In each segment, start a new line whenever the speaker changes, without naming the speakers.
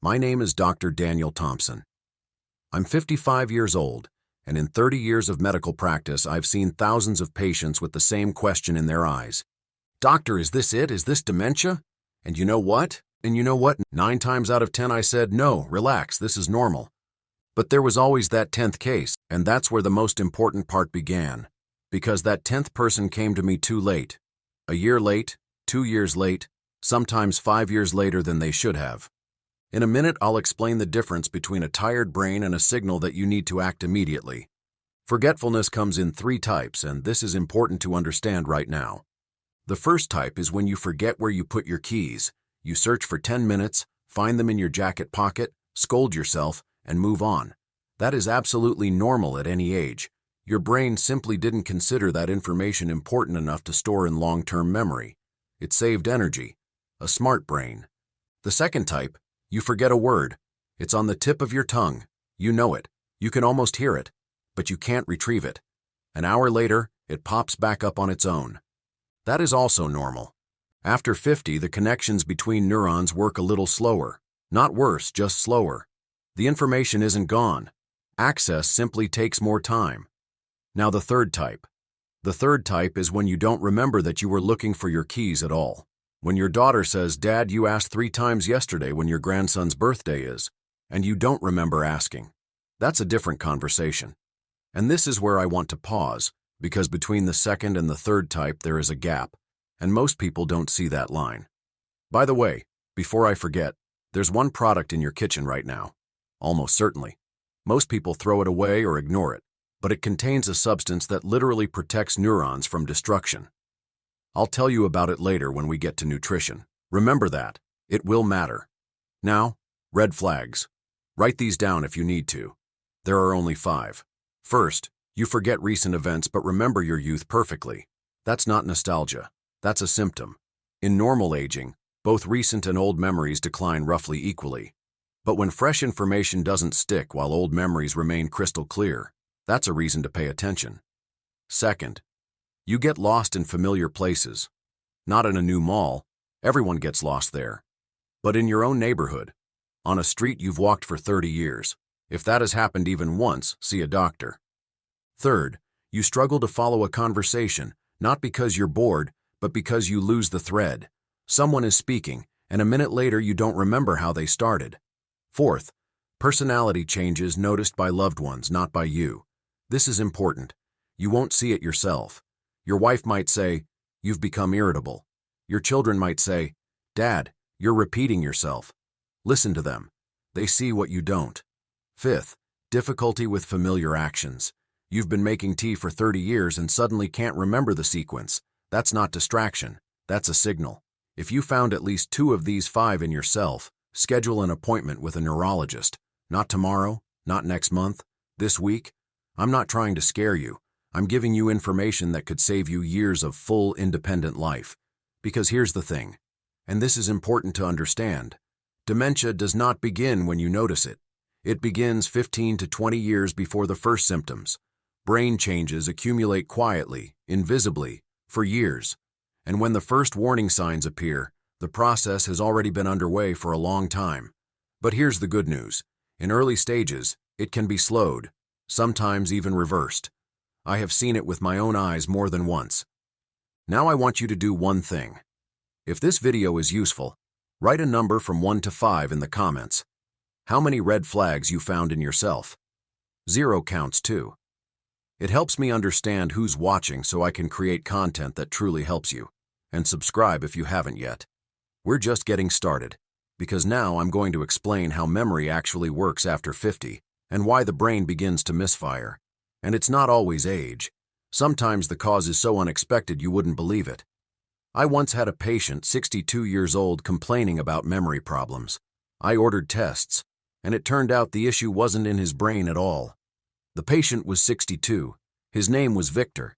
My name is Dr. Daniel Thompson. I'm 55 years old, and in 30 years of medical practice, I've seen thousands of patients with the same question in their eyes. Doctor, is this it? Is this dementia? And you know what? 9 times out of 10 I said, no, relax, this is normal. But there was always that 10th case, and that's where the most important part began. Because that 10th person came to me too late. A year late, 2 years late, sometimes 5 years later than they should have. In a minute, I'll explain the difference between a tired brain and a signal that you need to act immediately. Forgetfulness comes in 3 types, and this is important to understand right now. The first type is when you forget where you put your keys. You search for 10 minutes, find them in your jacket pocket, scold yourself, and move on. That is absolutely normal at any age. Your brain simply didn't consider that information important enough to store in long-term memory. It saved energy. A smart brain. The second type, you forget a word. It's on the tip of your tongue. You know it. You can almost hear it, but you can't retrieve it. An hour later, it pops back up on its own. That is also normal. After 50, the connections between neurons work a little slower. Not worse, just slower. The information isn't gone. Access simply takes more time. Now the third type. The third type is when you don't remember that you were looking for your keys at all. When your daughter says, Dad, you asked 3 times yesterday when your grandson's birthday is, and you don't remember asking. That's a different conversation. And this is where I want to pause, because between the second and the third type there is a gap, and most people don't see that line. By the way, before I forget, there's one product in your kitchen right now. Almost certainly. Most people throw it away or ignore it, but it contains a substance that literally protects neurons from destruction. I'll tell you about it later when we get to nutrition. Remember that. It will matter. Now, red flags. Write these down if you need to. There are only 5. First, you forget recent events but remember your youth perfectly. That's not nostalgia. That's a symptom. In normal aging, both recent and old memories decline roughly equally. But when fresh information doesn't stick while old memories remain crystal clear, that's a reason to pay attention. Second, you get lost in familiar places. Not in a new mall. Everyone gets lost there. But in your own neighborhood. On a street you've walked for 30 years. If that has happened even once, see a doctor. Third, you struggle to follow a conversation, not because you're bored, but because you lose the thread. Someone is speaking, and a minute later you don't remember how they started. Fourth, personality changes noticed by loved ones, not by you. This is important. You won't see it yourself. Your wife might say, you've become irritable. Your children might say, Dad, you're repeating yourself. Listen to them. They see what you don't. Fifth, difficulty with familiar actions. You've been making tea for 30 years and suddenly can't remember the sequence. That's not distraction. That's a signal. If you found at least 2 of these 5 in yourself, schedule an appointment with a neurologist. Not tomorrow, not next month, this week. I'm not trying to scare you. I'm giving you information that could save you years of full, independent life. Because here's the thing, and this is important to understand. Dementia does not begin when you notice it. It begins 15 to 20 years before the first symptoms. Brain changes accumulate quietly, invisibly, for years. And when the first warning signs appear, the process has already been underway for a long time. But here's the good news. In early stages, it can be slowed, sometimes even reversed. I have seen it with my own eyes more than once. Now I want you to do one thing. If this video is useful, write a number from 1 to 5 in the comments. How many red flags you found in yourself? 0 counts too. It helps me understand who's watching so I can create content that truly helps you. And subscribe if you haven't yet. We're just getting started, because now I'm going to explain how memory actually works after 50 and why the brain begins to misfire. And it's not always age. Sometimes the cause is so unexpected you wouldn't believe it. I once had a patient, 62 years old, complaining about memory problems. I ordered tests, and it turned out the issue wasn't in his brain at all. The patient was 62. His name was Victor.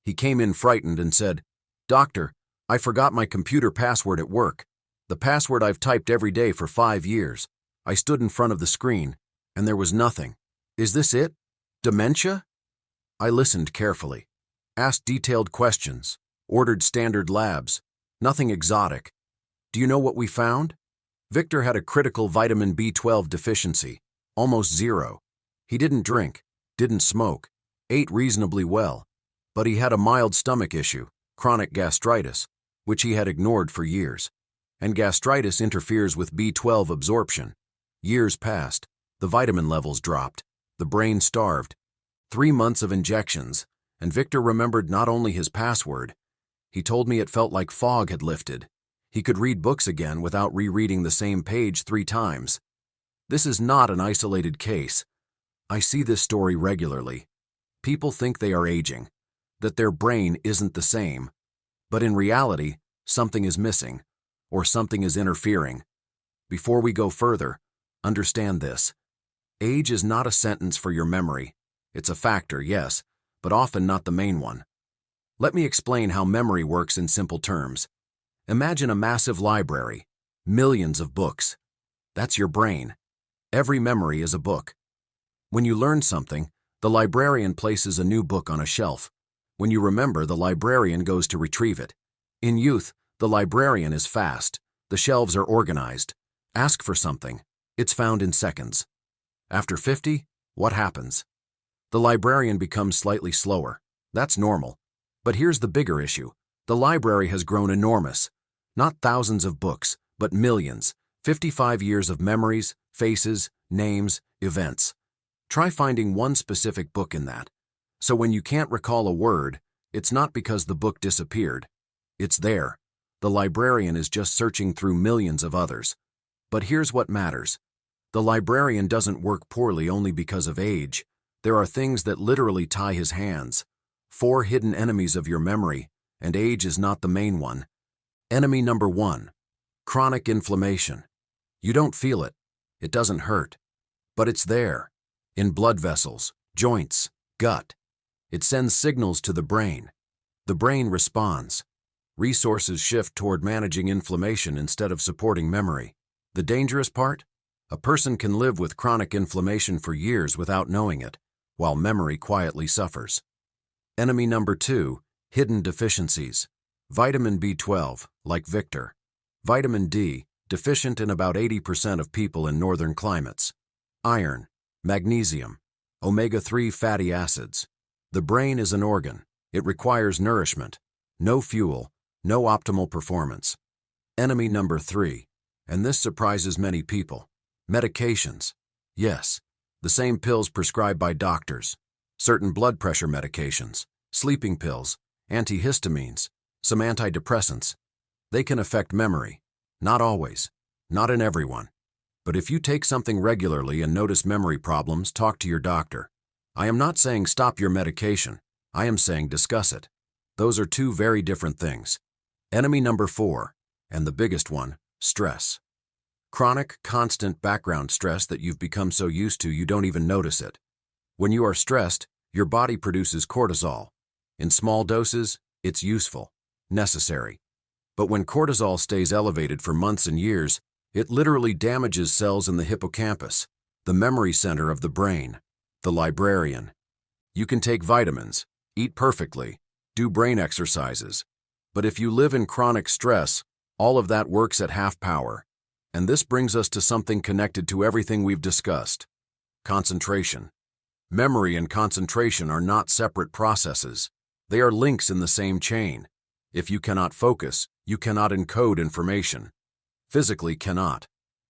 He came in frightened and said, Doctor, I forgot my computer password at work. The password I've typed every day for 5 years. I stood in front of the screen, and there was nothing. Is this it? Dementia? I listened carefully, asked detailed questions, ordered standard labs, nothing exotic. Do you know what we found? Victor had a critical vitamin B12 deficiency, almost zero. He didn't drink, didn't smoke, ate reasonably well, but he had a mild stomach issue, chronic gastritis, which he had ignored for years. And gastritis interferes with B12 absorption. Years passed, the vitamin levels dropped, the brain starved. 3 months of injections, and Victor remembered not only his password. He told me it felt like fog had lifted. He could read books again without rereading the same page 3 times. This is not an isolated case. I see this story regularly. People think they are aging, that their brain isn't the same. But in reality, something is missing, or something is interfering. Before we go further, understand this. Age is not a sentence for your memory. It's a factor, yes, but often not the main one. Let me explain how memory works in simple terms. Imagine a massive library, millions of books. That's your brain. Every memory is a book. When you learn something, the librarian places a new book on a shelf. When you remember, the librarian goes to retrieve it. In youth, the librarian is fast. The shelves are organized. Ask for something. It's found in seconds. After 50, what happens? The librarian becomes slightly slower. That's normal. But here's the bigger issue. The library has grown enormous. Not thousands of books, but millions. 55 years of memories, faces, names, events. Try finding one specific book in that. So when you can't recall a word, it's not because the book disappeared. It's there. The librarian is just searching through millions of others. But here's what matters. The librarian doesn't work poorly only because of age. There are things that literally tie his hands. 4 hidden enemies of your memory, and age is not the main one. Enemy number 1. Chronic inflammation. You don't feel it. It doesn't hurt. But it's there. In blood vessels, joints, gut. It sends signals to the brain. The brain responds. Resources shift toward managing inflammation instead of supporting memory. The dangerous part? A person can live with chronic inflammation for years without knowing it, while memory quietly suffers. Enemy number 2, hidden deficiencies. Vitamin B12, like Victor. Vitamin D, deficient in about 80% of people in northern climates. Iron, magnesium, omega-3 fatty acids. The brain is an organ. It requires nourishment. No fuel, no optimal performance. Enemy number 3, and this surprises many people. Medications. Yes, the same pills prescribed by doctors. Certain blood pressure medications, sleeping pills, antihistamines, some antidepressants. They can affect memory. Not always. Not in everyone. But if you take something regularly and notice memory problems, talk to your doctor. I am not saying stop your medication. I am saying discuss it. Those are 2 very different things. Enemy number 4, and the biggest one, stress. Chronic, constant background stress that you've become so used to you don't even notice it. When you are stressed, your body produces cortisol. In small doses, it's useful, necessary. But when cortisol stays elevated for months and years, it literally damages cells in the hippocampus, the memory center of the brain, the librarian. You can take vitamins, eat perfectly, do brain exercises. But if you live in chronic stress, all of that works at half power. And this brings us to something connected to everything we've discussed. Concentration. Memory and concentration are not separate processes. They are links in the same chain. If you cannot focus, you cannot encode information. Physically cannot.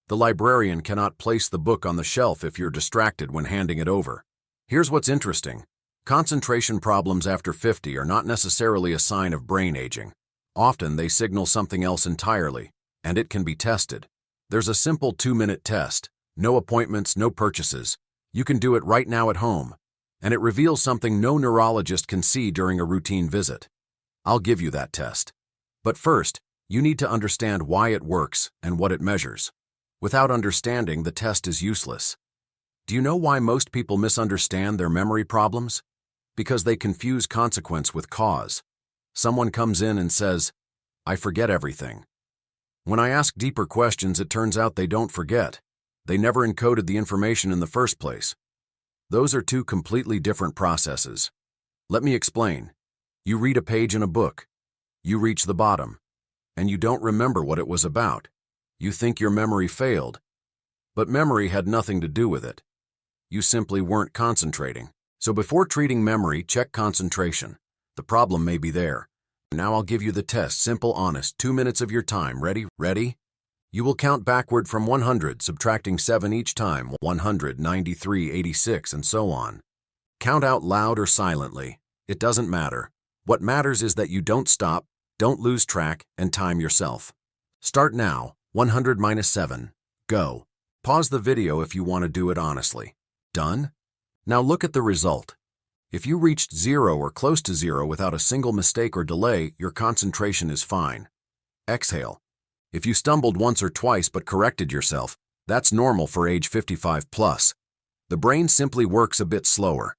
The librarian cannot place the book on the shelf if you're distracted when handing it over. Here's what's interesting. Concentration problems after 50 are not necessarily a sign of brain aging. Often they signal something else entirely, and it can be tested. There's a simple 2-minute test. No appointments, no purchases. You can do it right now at home, and it reveals something no neurologist can see during a routine visit. I'll give you that test. But first, you need to understand why it works and what it measures. Without understanding, the test is useless. Do you know why most people misunderstand their memory problems? Because they confuse consequence with cause. Someone comes in and says, "I forget everything." When I ask deeper questions, it turns out they don't forget. They never encoded the information in the first place. Those are 2 completely different processes. Let me explain. You read a page in a book. You reach the bottom, and you don't remember what it was about. You think your memory failed, but memory had nothing to do with it. You simply weren't concentrating. So before treating memory, check concentration. The problem may be there. Now I'll give you the test, simple, honest, 2 minutes of your time. Ready? Ready? You will count backward from 100, subtracting 7 each time, 100, 93, 86, and so on. Count out loud or silently. It doesn't matter. What matters is that you don't stop, don't lose track, and time yourself. Start now. 100 minus 7. Go. Pause the video if you want to do it honestly. Done? Now look at the result. If you reached 0 or close to 0 without a single mistake or delay, your concentration is fine. Exhale. If you stumbled once or twice but corrected yourself, that's normal for age 55 plus. The brain simply works a bit slower.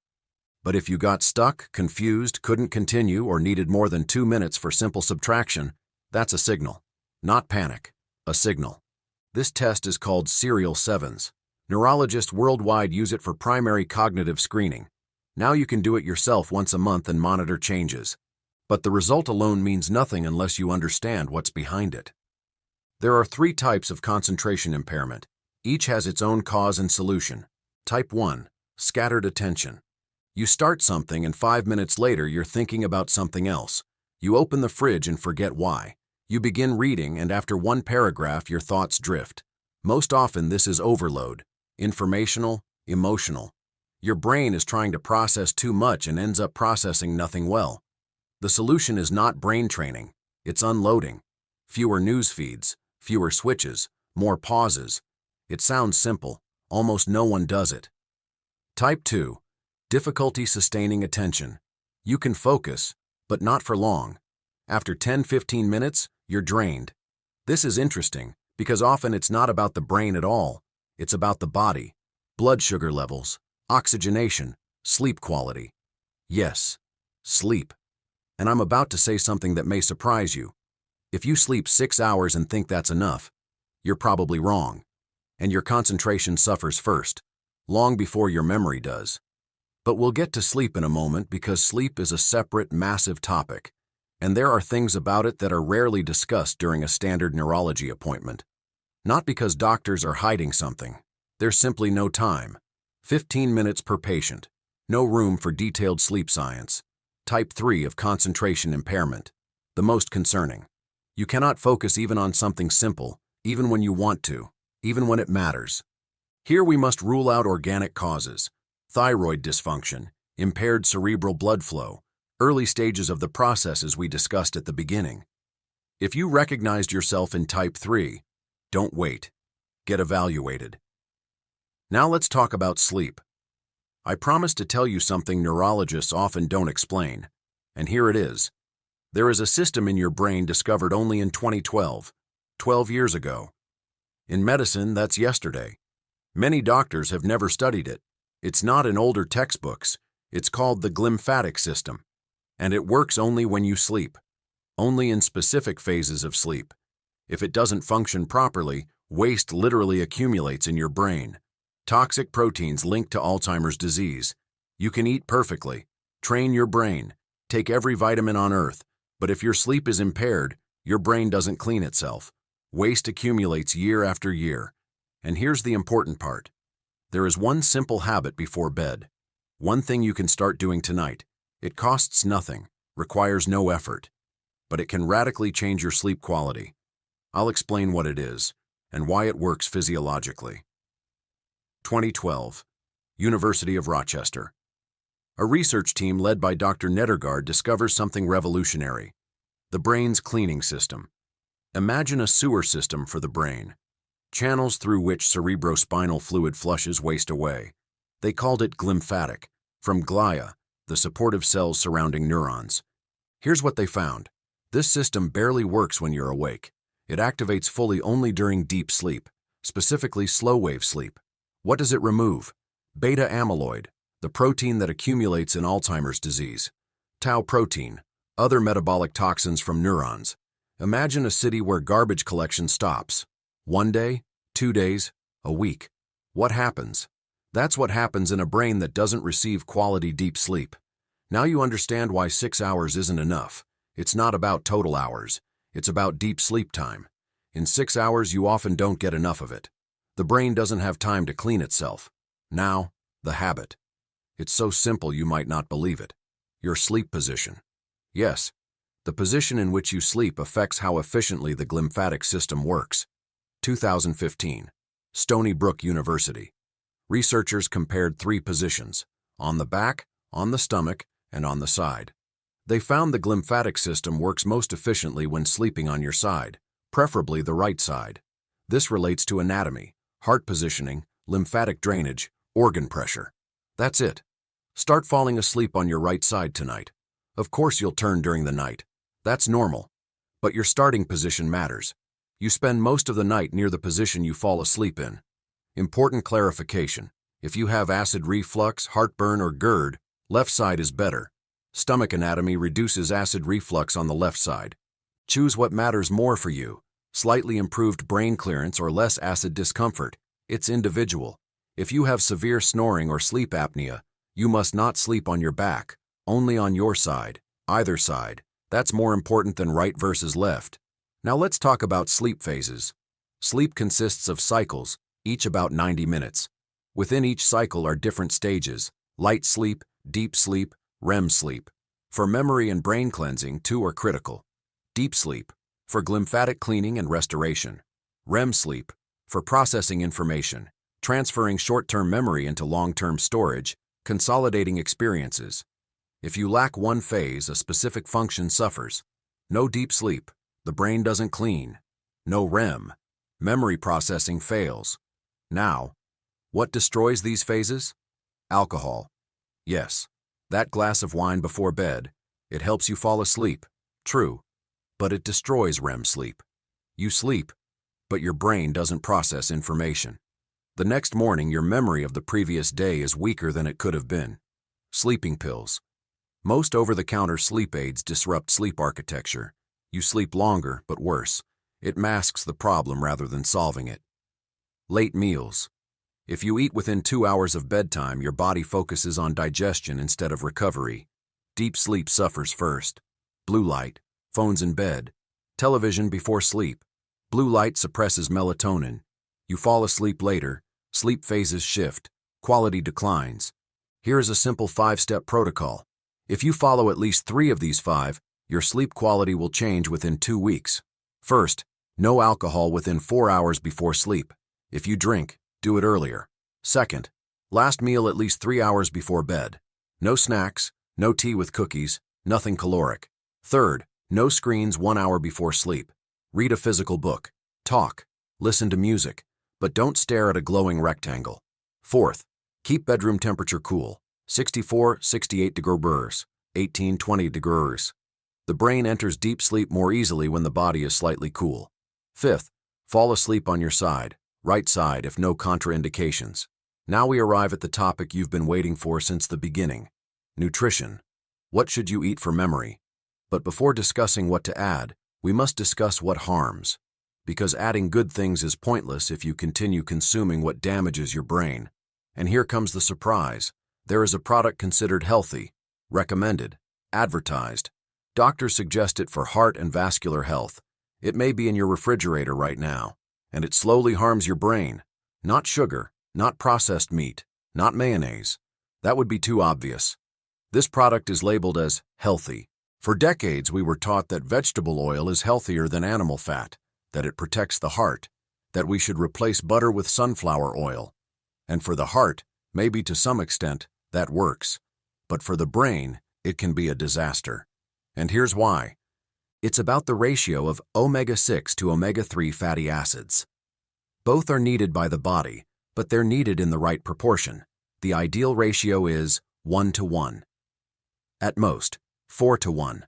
But if you got stuck, confused, couldn't continue, or needed more than 2 minutes for simple subtraction, that's a signal. Not panic. A signal. This test is called serial sevens. Neurologists worldwide use it for primary cognitive screening. Now you can do it yourself once a month and monitor changes. But the result alone means nothing unless you understand what's behind it. There are 3 types of concentration impairment. Each has its own cause and solution. Type 1. Scattered attention. You start something and 5 minutes later you're thinking about something else. You open the fridge and forget why. You begin reading and after one paragraph your thoughts drift. Most often this is overload. Informational, emotional. Your brain is trying to process too much and ends up processing nothing well. The solution is not brain training. It's unloading. Fewer news feeds, fewer switches, more pauses. It sounds simple. Almost no one does it. Type 2. Difficulty sustaining attention. You can focus, but not for long. After 10-15 minutes, you're drained. This is interesting because often it's not about the brain at all. It's about the body, blood sugar levels, oxygenation, sleep quality. Yes, sleep. And I'm about to say something that may surprise you. If you sleep 6 hours and think that's enough, you're probably wrong. And your concentration suffers first, long before your memory does. But we'll get to sleep in a moment because sleep is a separate, massive topic. And there are things about it that are rarely discussed during a standard neurology appointment. Not because doctors are hiding something. There's simply no time. 15 minutes per patient. No room for detailed sleep science. Type 3 of concentration impairment. The most concerning. You cannot focus even on something simple, even when you want to, even when it matters. Here we must rule out organic causes. Thyroid dysfunction, impaired cerebral blood flow, early stages of the processes we discussed at the beginning. If you recognized yourself in type 3, don't wait. Get evaluated. Now let's talk about sleep. I promised to tell you something neurologists often don't explain, and here it is. There is a system in your brain discovered only in 2012, 12 years ago. In medicine, that's yesterday. Many doctors have never studied it. It's not in older textbooks. It's called the glymphatic system. And it works only when you sleep, only in specific phases of sleep. If it doesn't function properly, waste literally accumulates in your brain. Toxic proteins linked to Alzheimer's disease. You can eat perfectly, train your brain, take every vitamin on earth, but if your sleep is impaired, your brain doesn't clean itself. Waste accumulates year after year. And here's the important part. There is one simple habit before bed. One thing you can start doing tonight. It costs nothing, requires no effort, but it can radically change your sleep quality. I'll explain what it is and why it works physiologically. 2012, University of Rochester. A research team led by Dr. Nedergaard discovers something revolutionary: the brain's cleaning system. Imagine a sewer system for the brain, channels through which cerebrospinal fluid flushes waste away. They called it glymphatic, from glia, the supportive cells surrounding neurons. Here's what they found. This system barely works when you're awake. It activates fully only during deep sleep, specifically slow-wave sleep. What does it remove? Beta amyloid, the protein that accumulates in Alzheimer's disease. Tau protein, other metabolic toxins from neurons. Imagine a city where garbage collection stops. 1 day, 2 days, a week. What happens? That's what happens in a brain that doesn't receive quality deep sleep. Now you understand why 6 hours isn't enough. It's not about total hours. It's about deep sleep time. In 6 hours, you often don't get enough of it. The brain doesn't have time to clean itself. Now, the habit. It's so simple you might not believe it. Your sleep position. Yes, the position in which you sleep affects how efficiently the glymphatic system works. 2015. Stony Brook University. Researchers compared 3 positions: on the back, on the stomach, and on the side. They found the glymphatic system works most efficiently when sleeping on your side, preferably the right side. This relates to anatomy, heart positioning, lymphatic drainage, organ pressure. That's it. Start falling asleep on your right side tonight. Of course you'll turn during the night. That's normal. But your starting position matters. You spend most of the night near the position you fall asleep in. Important clarification. If you have acid reflux, heartburn, or GERD, left side is better. Stomach anatomy reduces acid reflux on the left side. Choose what matters more for you. Slightly improved brain clearance or less acid discomfort. It's individual. If you have severe snoring or sleep apnea, you must not sleep on your back, only on your side, either side. That's more important than right versus left. Now let's talk about sleep phases. Sleep consists of cycles, each about 90 minutes. Within each cycle are different stages: light sleep, deep sleep, REM sleep. For memory and brain cleansing, 2 are critical. Deep sleep, for glymphatic cleaning and restoration. REM sleep, for processing information, transferring short-term memory into long-term storage, consolidating experiences. If you lack one phase, a specific function suffers. No deep sleep, the brain doesn't clean. No REM, memory processing fails. Now, what destroys these phases? Alcohol. Yes, that glass of wine before bed. It helps you fall asleep. True. But it destroys REM sleep. You sleep, but your brain doesn't process information. The next morning, your memory of the previous day is weaker than it could have been. Sleeping pills. Most over-the-counter sleep aids disrupt sleep architecture. You sleep longer, but worse. It masks the problem rather than solving it. Late meals. If you eat within 2 hours of bedtime, your body focuses on digestion instead of recovery. Deep sleep suffers first. Blue light, phones in bed, television before sleep. Blue light suppresses melatonin. You fall asleep later, sleep phases shift, quality declines. Here is a simple 5-step protocol. If you follow at least 3 of these 5, your sleep quality will change within 2 weeks. First, no alcohol within 4 hours before sleep. If you drink, do it earlier. Second, last meal at least 3 hours before bed. No snacks, no tea with cookies, nothing caloric. Third, no screens 1 hour before sleep. Read a physical book. Talk. Listen to music. But don't stare at a glowing rectangle. Fourth, keep bedroom temperature cool. 64-68 degrees, 18-20 degrees. The brain enters deep sleep more easily when the body is slightly cool. Fifth, fall asleep on your side, right side if no contraindications. Now we arrive at the topic you've been waiting for since the beginning. Nutrition. What should you eat for memory? But before discussing what to add, we must discuss what harms. Because adding good things is pointless if you continue consuming what damages your brain. And here comes the surprise. There is a product considered healthy, recommended, advertised. Doctors suggest it for heart and vascular health. It may be in your refrigerator right now, and it slowly harms your brain. Not sugar, not processed meat, not mayonnaise. That would be too obvious. This product is labeled as healthy. For decades, we were taught that vegetable oil is healthier than animal fat, that it protects the heart, that we should replace butter with sunflower oil. And for the heart, maybe to some extent, that works. But for the brain, it can be a disaster. And here's why. It's about the ratio of omega-6 to omega-3 fatty acids. Both are needed by the body, but they're needed in the right proportion. The ideal ratio is 1:1. At most, 4:1.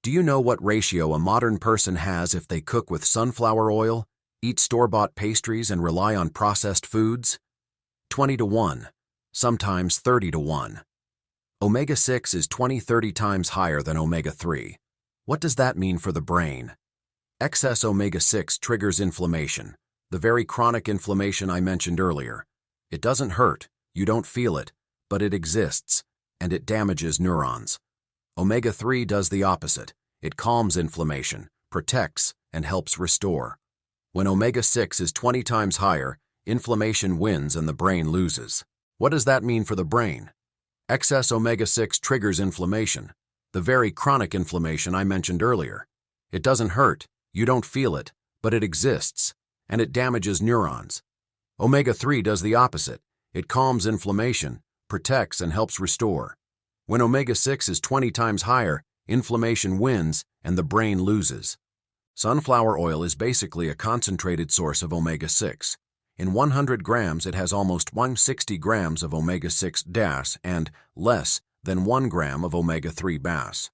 Do you know what ratio a modern person has if they cook with sunflower oil, eat store-bought pastries, and rely on processed foods? 20:1, sometimes 30:1. Omega-6 is 20-30 times higher than omega-3. What does that mean for the brain? Excess omega-6 triggers inflammation, the very chronic inflammation I mentioned earlier. It doesn't hurt, you don't feel it, but it exists, and it damages neurons. Omega-3 does the opposite. It calms inflammation, protects, and helps restore. When omega-6 is 20 times higher, inflammation wins and the brain loses. What does that mean for the brain? Excess omega-6 triggers inflammation, the very chronic inflammation I mentioned earlier. It doesn't hurt, you don't feel it, but it exists, and it damages neurons. Omega-3 does the opposite. It calms inflammation, protects, and helps restore. When omega-6 is 20 times higher, inflammation wins and the brain loses. Sunflower oil is basically a concentrated source of omega-6. In 100 grams, it has almost 160 grams of omega-6 DAS and less than 1 gram of omega-3 BAS.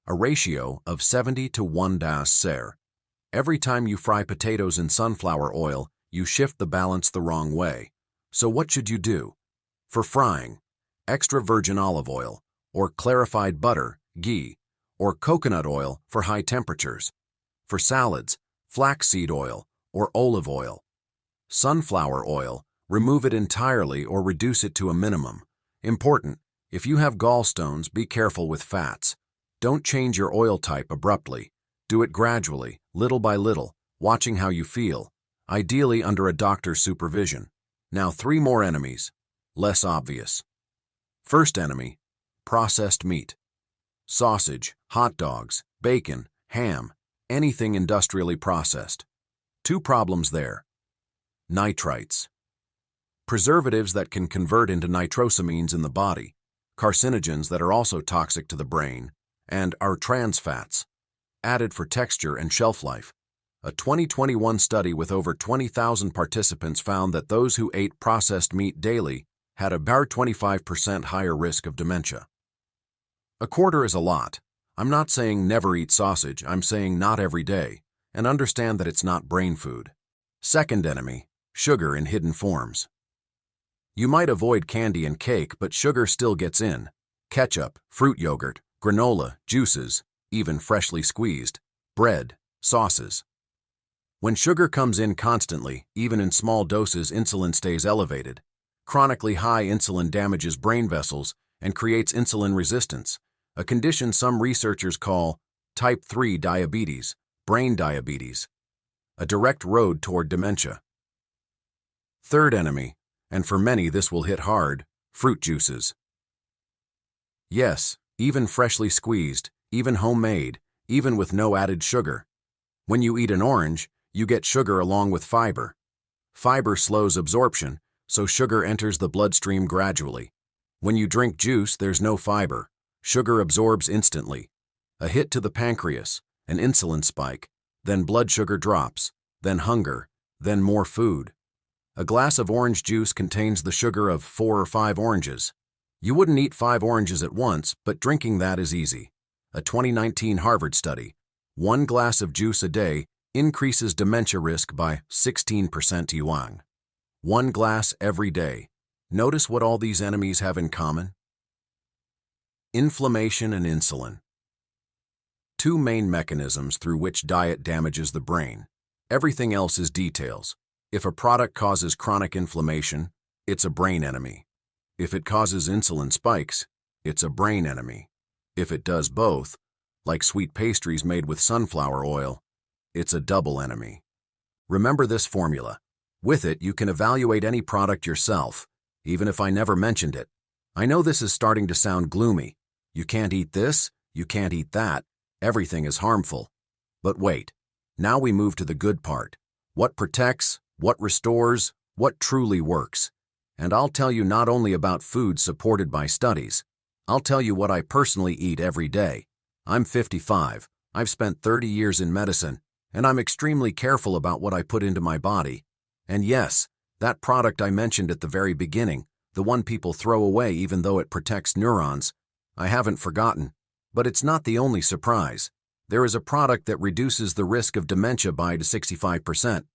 A ratio of 70 to 1 DAS SER. Every time you fry potatoes in sunflower oil, you shift the balance the wrong way. So what should you do? For frying, extra virgin olive oil, or clarified butter, ghee, or coconut oil for high temperatures. For salads, flaxseed oil or olive oil. Sunflower oil, remove it entirely or reduce it to a minimum. Important, if you have gallstones, be careful with fats. Don't change your oil type abruptly. Do it gradually, little by little, watching how you feel, ideally under a doctor's supervision. Now 3 more enemies, less obvious. First enemy, processed meat. Sausage, hot dogs, bacon, ham, anything industrially processed. 2 problems there. Nitrites. Preservatives that can convert into nitrosamines in the body, carcinogens that are also toxic to the brain, and are trans fats, added for texture and shelf life. A 2021 study with over 20,000 participants found that those who ate processed meat daily had about 25% higher risk of dementia. A quarter is a lot. I'm not saying never eat sausage, I'm saying not every day, and understand that it's not brain food. Second enemy, sugar in hidden forms. You might avoid candy and cake, but sugar still gets in. Ketchup, fruit yogurt, granola, juices, even freshly squeezed, bread, sauces. When sugar comes in constantly, even in small doses, insulin stays elevated. Chronically high insulin damages brain vessels and creates insulin resistance, a condition some researchers call type 3 diabetes, brain diabetes, a direct road toward dementia. Third enemy, and for many this will hit hard, fruit juices. Yes, even freshly squeezed, even homemade, even with no added sugar. When you eat an orange, you get sugar along with fiber. Fiber slows absorption, so sugar enters the bloodstream gradually. When you drink juice, there's no fiber. Sugar absorbs instantly. A hit to the pancreas, an insulin spike, then blood sugar drops, then hunger, then more food. A glass of orange juice contains the sugar of 4 or 5 oranges. You wouldn't eat 5 oranges at once, but drinking that is easy. A 2019 Harvard study, 1 glass of juice a day increases dementia risk by 16% yuan. 1 glass every day. Notice what all these enemies have in common? Inflammation and insulin. 2 main mechanisms through which diet damages the brain. Everything else is details. If a product causes chronic inflammation, it's a brain enemy. If it causes insulin spikes, it's a brain enemy. If it does both, like sweet pastries made with sunflower oil, it's a double enemy. Remember this formula. With it, you can evaluate any product yourself, even if I never mentioned it. I know this is starting to sound gloomy. You can't eat this, you can't eat that, everything is harmful. But wait, now we move to the good part. What protects, what restores, what truly works. And I'll tell you not only about food supported by studies, I'll tell you what I personally eat every day. I'm 55, I've spent 30 years in medicine, and I'm extremely careful about what I put into my body. And yes, that product I mentioned at the very beginning, the one people throw away even though it protects neurons, I haven't forgotten. But it's not the only surprise. There is a product that reduces the risk of dementia by 65%.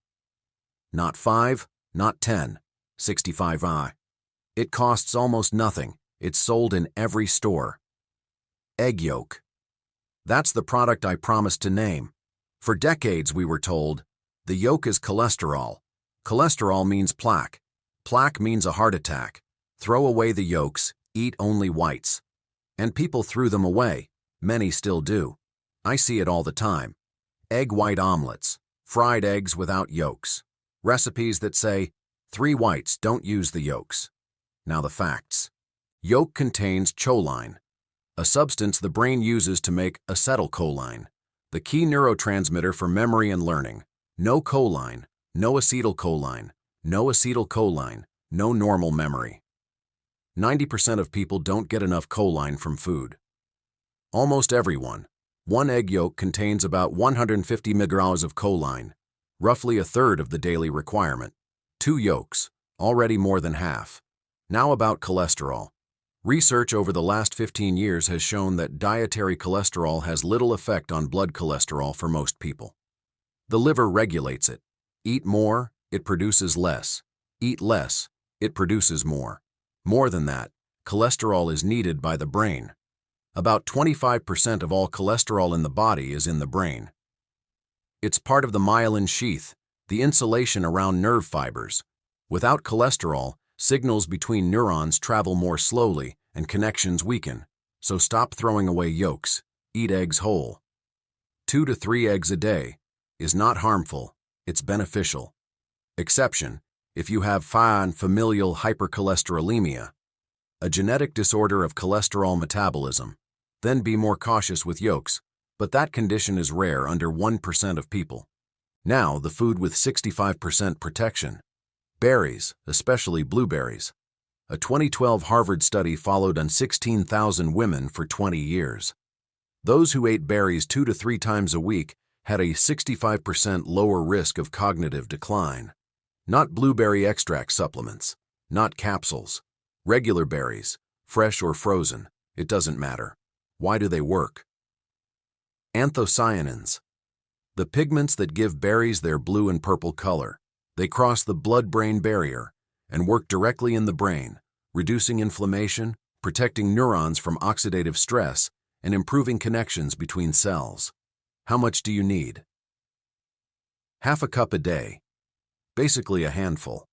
Not 5, not 10, 65%. It costs almost nothing. It's sold in every store. Egg yolk. That's the product I promised to name. For decades we were told, the yolk is cholesterol. Cholesterol means plaque. Plaque means a heart attack. Throw away the yolks, eat only whites. And people threw them away. Many still do. I see it all the time. Egg white omelets, fried eggs without yolks, recipes that say, 3 whites, don't use the yolks. Now the facts. Yolk contains choline, a substance the brain uses to make acetylcholine, the key neurotransmitter for memory and learning. No choline, no acetylcholine, no acetylcholine, no normal memory. 90% of people don't get enough choline from food. Almost everyone. 1 egg yolk contains about 150 mg of choline, roughly a third of the daily requirement. 2 yolks, already more than half. Now about cholesterol. Research over the last 15 years has shown that dietary cholesterol has little effect on blood cholesterol for most people. The liver regulates it. Eat more, it produces less. Eat less, it produces more. More than that, cholesterol is needed by the brain. About 25% of all cholesterol in the body is in the brain. It's part of the myelin sheath, the insulation around nerve fibers. Without cholesterol, signals between neurons travel more slowly and connections weaken. So stop throwing away yolks. Eat eggs whole. 2 to 3 eggs a day is not harmful, it's beneficial. Exception, if you have familial hypercholesterolemia, a genetic disorder of cholesterol metabolism, then be more cautious with yolks, but that condition is rare, under 1% of people. Now, the food with 65% protection. Berries, especially blueberries. A 2012 Harvard study followed on 16,000 women for 20 years. Those who ate berries 2 to 3 times a week had a 65% lower risk of cognitive decline. Not blueberry extract supplements, not capsules. Regular berries, fresh or frozen, it doesn't matter. Why do they work? Anthocyanins. The pigments that give berries their blue and purple color. They cross the blood-brain barrier and work directly in the brain, reducing inflammation, protecting neurons from oxidative stress, and improving connections between cells. How much do you need? Half a cup a day. Basically a handful.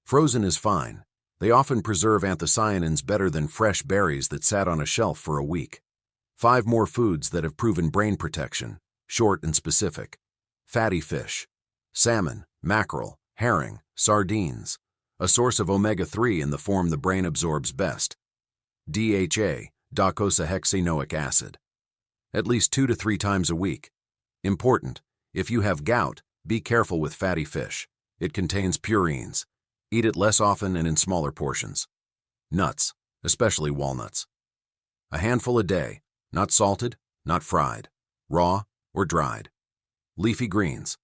Frozen is fine. They often preserve anthocyanins better than fresh berries that sat on a shelf for a week. 5 more foods that have proven brain protection, short and specific. Fatty fish. Salmon, mackerel, herring, sardines. A source of omega-3 in the form the brain absorbs best. DHA, docosahexaenoic acid. At least 2 to 3 times a week. Important, if you have gout, be careful with fatty fish. It contains purines. Eat it less often and in smaller portions. Nuts, especially walnuts. A handful a day, not salted, not fried, raw or dried. Leafy greens.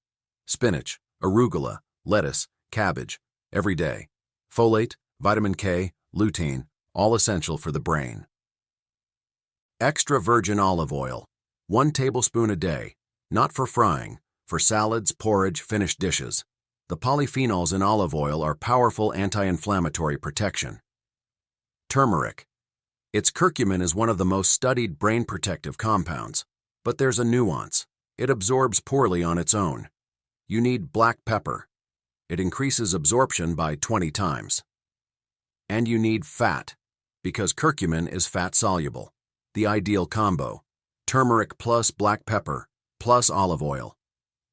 Spinach, arugula, lettuce, cabbage, every day. Folate, vitamin K, lutein, all essential for the brain. Extra virgin olive oil. 1 tablespoon a day, not for frying, for salads, porridge, finished dishes. The polyphenols in olive oil are powerful anti-inflammatory protection. Turmeric. Its curcumin is one of the most studied brain protective compounds, but there's a nuance. It absorbs poorly on its own. You need black pepper. It increases absorption by 20 times. And you need fat, because curcumin is fat-soluble. The ideal combo. Turmeric plus black pepper, plus olive oil.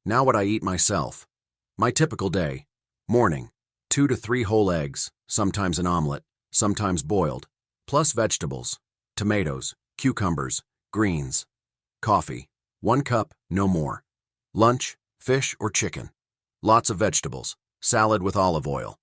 Now what I eat myself. My typical day. Morning, 2 to 3 whole eggs, sometimes an omelet, sometimes boiled, plus vegetables, tomatoes, cucumbers, greens. Coffee, 1 cup, no more. Lunch, fish or chicken. Lots of vegetables, salad with olive oil.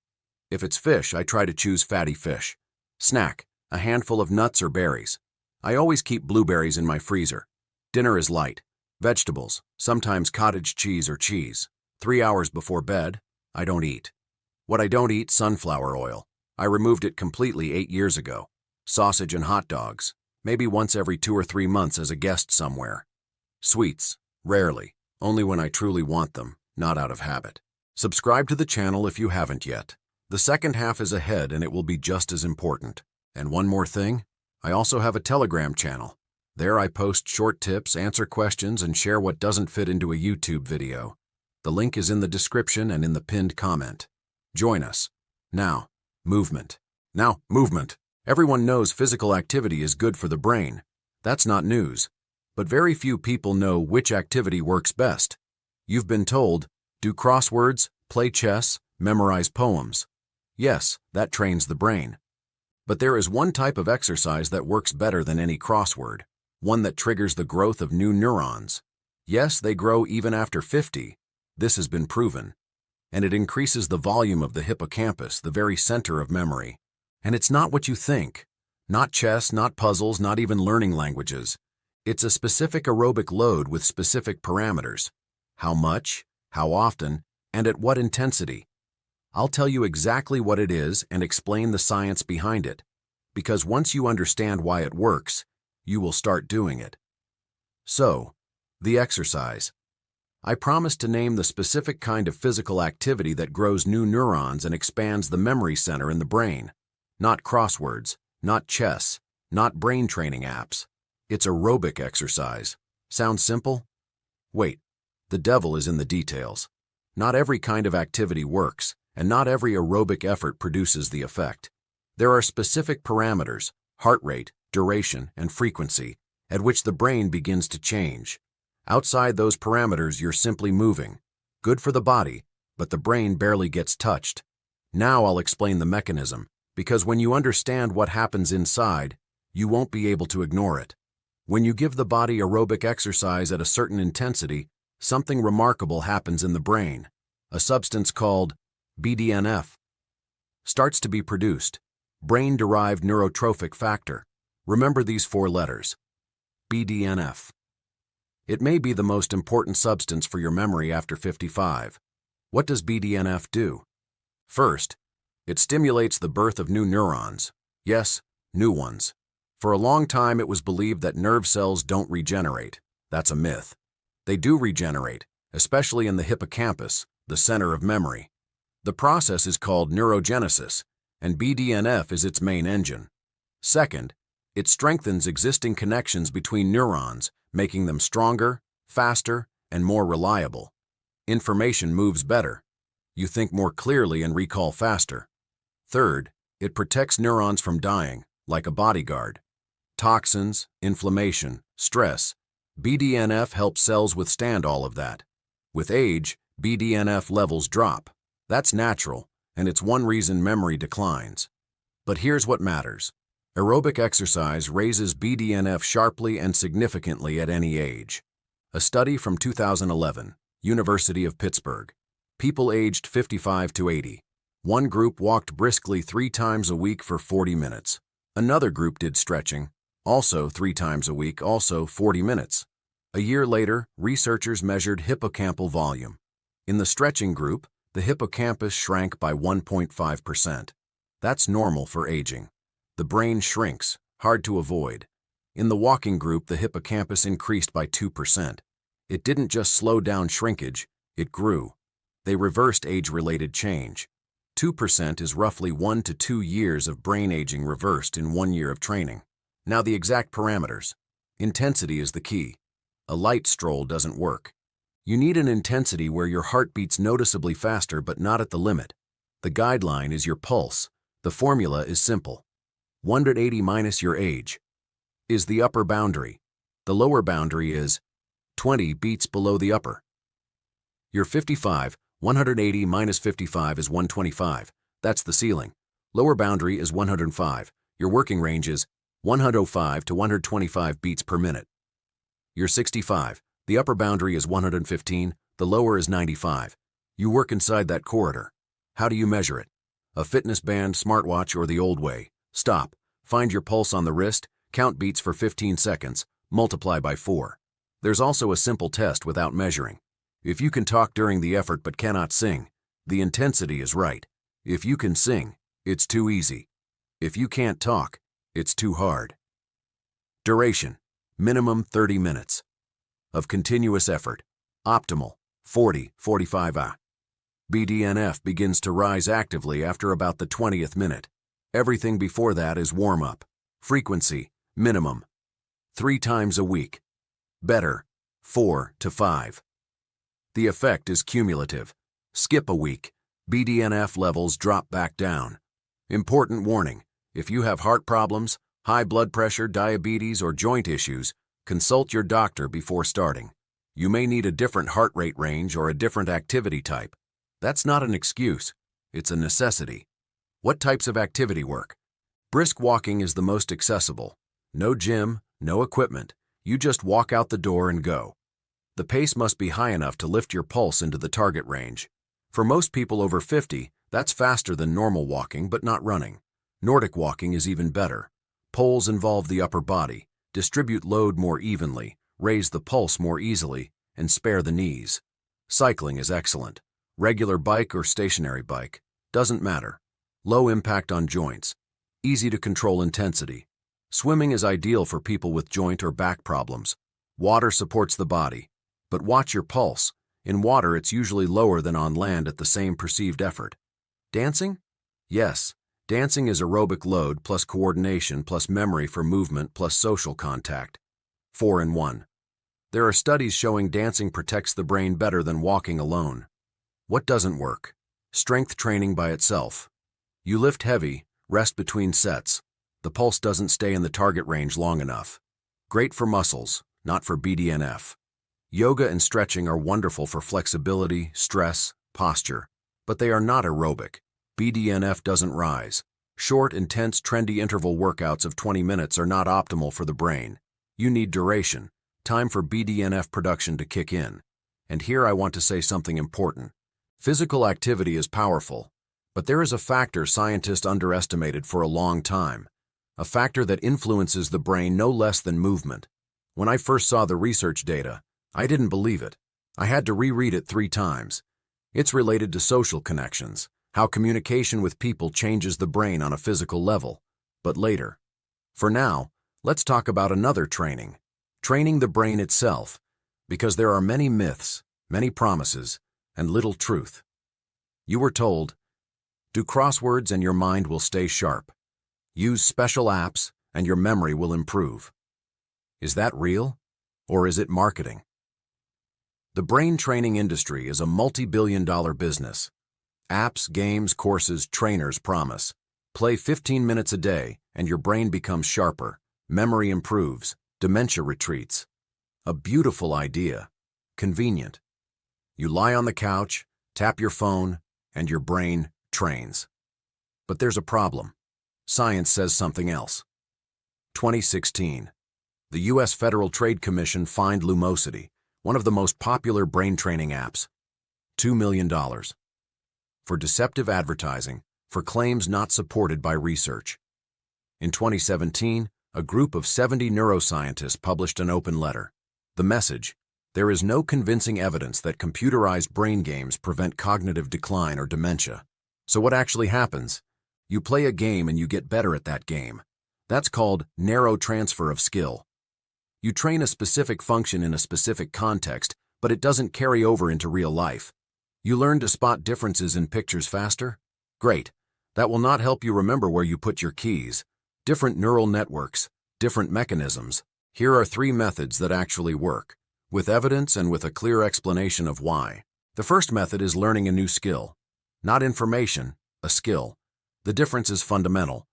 If it's fish, I try to choose fatty fish. Snack, a handful of nuts or berries. I always keep blueberries in my freezer. Dinner is light. Vegetables, sometimes cottage cheese or cheese. 3 hours before bed, I don't eat. What I don't eat, sunflower oil. I removed it completely 8 years ago. Sausage and hot dogs, maybe once every 2 or 3 months as a guest somewhere. Sweets, rarely, only when I truly want them, not out of habit. Subscribe to the channel if you haven't yet. The second half is ahead and it will be just as important. And one more thing, I also have a Telegram channel. There I post short tips, answer questions, and share what doesn't fit into a YouTube video. The link is in the description and in the pinned comment. Join us. Now, movement. Everyone knows physical activity is good for the brain. That's not news. But very few people know which activity works best. You've been told, do crosswords, play chess, memorize poems. Yes, that trains the brain. But there is one type of exercise that works better than any crossword, one that triggers the growth of new neurons. Yes, they grow even after 50. This has been proven. And it increases the volume of the hippocampus, the very center of memory. And it's not what you think. Not chess, not puzzles, not even learning languages. It's a specific aerobic load with specific parameters. How much, how often, and at what intensity. I'll tell you exactly what it is and explain the science behind it, because once you understand why it works, you will start doing it. So, the exercise. I promise to name the specific kind of physical activity that grows new neurons and expands the memory center in the brain. Not crosswords, not chess, not brain training apps. It's aerobic exercise. Sounds simple? Wait, the devil is in the details. Not every kind of activity works, and not every aerobic effort produces the effect. There are specific parameters, heart rate, duration, and frequency, at which the brain begins to change. Outside those parameters, you're simply moving. Good for the body, but the brain barely gets touched. Now I'll explain the mechanism, because when you understand what happens inside, you won't be able to ignore it. When you give the body aerobic exercise at a certain intensity, something remarkable happens in the brain. A substance called BDNF starts to be produced, brain-derived neurotrophic factor. Remember these 4 letters. BDNF. It may be the most important substance for your memory after 55. What does BDNF do? First, it stimulates the birth of new neurons. Yes, new ones. For a long time, it was believed that nerve cells don't regenerate. That's a myth. They do regenerate, especially in the hippocampus, the center of memory. The process is called neurogenesis, and BDNF is its main engine. Second, it strengthens existing connections between neurons, making them stronger, faster, and more reliable. Information moves better. You think more clearly and recall faster. Third, it protects neurons from dying, like a bodyguard. Toxins, inflammation, stress. BDNF helps cells withstand all of that. With age, BDNF levels drop. That's natural, and it's one reason memory declines. But here's what matters. Aerobic exercise raises BDNF sharply and significantly at any age. A study from 2011, University of Pittsburgh. People aged 55 to 80. One group walked briskly 3 times a week for 40 minutes. Another group did stretching, also 3 times a week, also 40 minutes. A year later, researchers measured hippocampal volume. In the stretching group, the hippocampus shrank by 1.5%. That's normal for aging. The brain shrinks, hard to avoid. In the walking group, the hippocampus increased by 2%. It didn't just slow down shrinkage, it grew. They reversed age-related change. 2% is roughly 1 to 2 years of brain aging reversed in 1 year of training. Now the exact parameters. Intensity is the key. A light stroll doesn't work. You need an intensity where your heart beats noticeably faster but not at the limit. The guideline is your pulse. The formula is simple. 180 minus your age is the upper boundary. The lower boundary is 20 beats below the upper. You're 55, 180 minus 55 is 125. That's the ceiling. Lower boundary is 105. Your working range is 105 to 125 beats per minute. You're 65. The upper boundary is 115. The lower is 95. You work inside that corridor. How do you measure it? A fitness band, smartwatch, or the old way? Stop. Find your pulse on the wrist, count beats for 15 seconds, multiply by 4. There's also a simple test without measuring. If you can talk during the effort but cannot sing, the intensity is right. If you can sing, it's too easy. If you can't talk, it's too hard. Duration, minimum 30 minutes. Of continuous effort, optimal, 40-45 a. BDNF begins to rise actively after about the 20th minute. Everything before that is warm-up. Frequency, minimum, 3 times a week. Better, 4 to 5. The effect is cumulative. Skip a week, BDNF levels drop back down. Important warning, if you have heart problems, high blood pressure, diabetes, or joint issues, Consult your doctor before starting. You may need a different heart rate range or a different activity type. That's not an excuse. It's a necessity. What types of activity work? Brisk walking is the most accessible. No gym, no equipment. You just walk out the door and go. The pace must be high enough to lift your pulse into the target range. For most people over 50, that's faster than normal walking, but not running. Nordic walking is even better. Poles involve the upper body, distribute load more evenly, raise the pulse more easily, and spare the knees. Cycling is excellent. Regular bike or stationary bike, doesn't matter. Low impact on joints. Easy to control intensity. Swimming is ideal for people with joint or back problems. Water supports the body. But watch your pulse. In water, it's usually lower than on land at the same perceived effort. Dancing? Yes. Dancing is aerobic load plus coordination plus memory for movement plus social contact. 4 in 1. There are studies showing dancing protects the brain better than walking alone. What doesn't work? Strength training by itself. You lift heavy, rest between sets. The pulse doesn't stay in the target range long enough. Great for muscles, not for BDNF. Yoga and stretching are wonderful for flexibility, stress, posture, but they are not aerobic. BDNF doesn't rise. Short, intense, trendy interval workouts of 20 minutes are not optimal for the brain. You need duration, time for BDNF production to kick in. And here I want to say something important. Physical activity is powerful, but there is a factor scientists underestimated for a long time. A factor that influences the brain no less than movement. When I first saw the research data, I didn't believe it. I had to reread it 3 times. It's related to social connections, how communication with people changes the brain on a physical level. But later. For now, let's talk about another training. Training the brain itself, because there are many myths, many promises, and little truth. You were told, do crosswords and your mind will stay sharp. Use special apps and your memory will improve. Is that real, or is it marketing? The brain training industry is a multi-billion-dollar business. Apps, games, courses, trainers promise. Play 15 minutes a day and your brain becomes sharper, memory improves, dementia retreats. A beautiful idea. Convenient. You lie on the couch, tap your phone, and your brain trains. But there's a problem. Science says something else. 2016. The U.S. Federal Trade Commission fined Lumosity, one of the most popular brain training apps, $2 million. For deceptive advertising, for claims not supported by research. In 2017, a group of 70 neuroscientists published an open letter. The message: there is no convincing evidence that computerized brain games prevent cognitive decline or dementia. So what actually happens? You play a game and you get better at that game. That's called narrow transfer of skill. You train a specific function in a specific context, but it doesn't carry over into real life. You learn to spot differences in pictures faster? Great. That will not help you remember where you put your keys. Different neural networks, different mechanisms. Here are 3 methods that actually work, with evidence and with a clear explanation of why. The first method is learning a new skill. Not information, a skill. The difference is fundamental.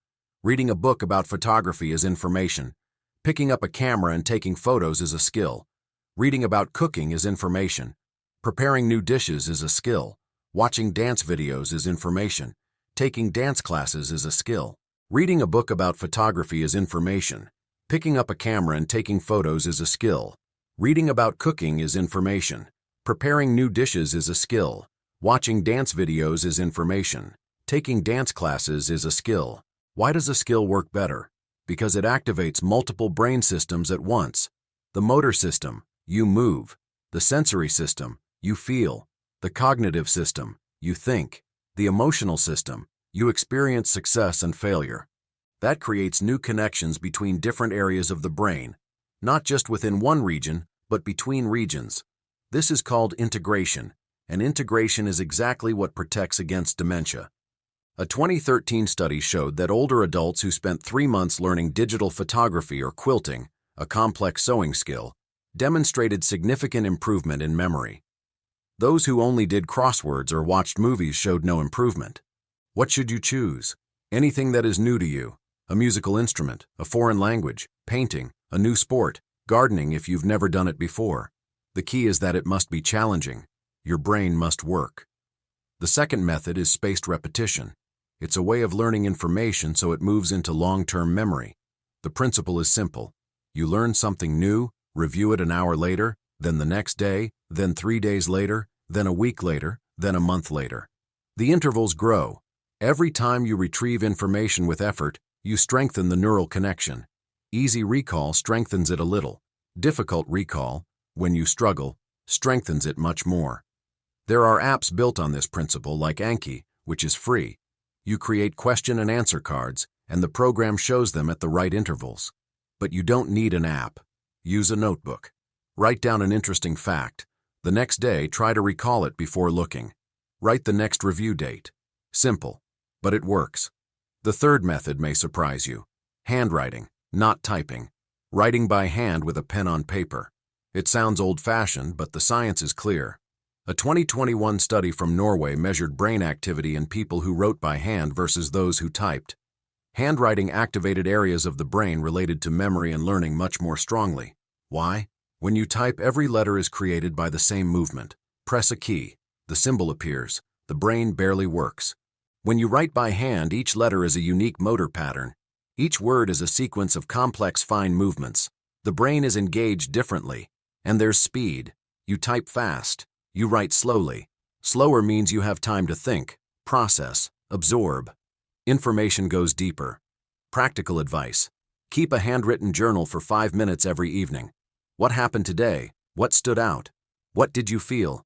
Reading a book about photography is information. Picking up a camera and taking photos is a skill. Reading about cooking is information. Preparing new dishes is a skill. Watching dance videos is information. Taking dance classes is a skill. Reading a book about photography is information. Picking up a camera and taking photos is a skill. Reading about cooking is information. Preparing new dishes is a skill. Watching dance videos is information. Taking dance classes is a skill. Why does a skill work better? Because it activates multiple brain systems at once. The motor system, you move. The sensory system, you feel. The cognitive system, you think. The emotional system, you experience success and failure. That creates new connections between different areas of the brain, not just within one region, but between regions. This is called integration, and integration is exactly what protects against dementia. A 2013 study showed that older adults who spent 3 months learning digital photography or quilting, a complex sewing skill, demonstrated significant improvement in memory. Those who only did crosswords or watched movies showed no improvement. What should you choose? Anything that is new to you. A musical instrument, a foreign language, painting, a new sport. Gardening if you've never done it before. The key is that it must be challenging. Your brain must work. The second method is spaced repetition. It's a way of learning information so it moves into long-term memory. The principle is simple. You learn something new, review it an hour later, then the next day, then 3 days later, then a week later, then a month later. The intervals grow. Every time you retrieve information with effort, you strengthen the neural connection. Easy recall strengthens it a little. Difficult recall, when you struggle, strengthens it much more. There are apps built on this principle like Anki, which is free. You create question and answer cards, and the program shows them at the right intervals. But you don't need an app. Use a notebook. Write down an interesting fact. The next day, try to recall it before looking. Write the next review date. Simple, but it works. The third method may surprise you. Handwriting, not typing. Writing by hand with a pen on paper. It sounds old-fashioned, but the science is clear. A 2021 study from Norway measured brain activity in people who wrote by hand versus those who typed. Handwriting activated areas of the brain related to memory and learning much more strongly. Why? When you type, every letter is created by the same movement. Press a key. The symbol appears. The brain barely works. When you write by hand, each letter is a unique motor pattern. Each word is a sequence of complex fine movements. The brain is engaged differently. And there's speed. You type fast. You write slowly. Slower means you have time to think, process, absorb. Information goes deeper. Practical advice. Keep a handwritten journal for 5 minutes every evening. What happened today? What stood out? What did you feel?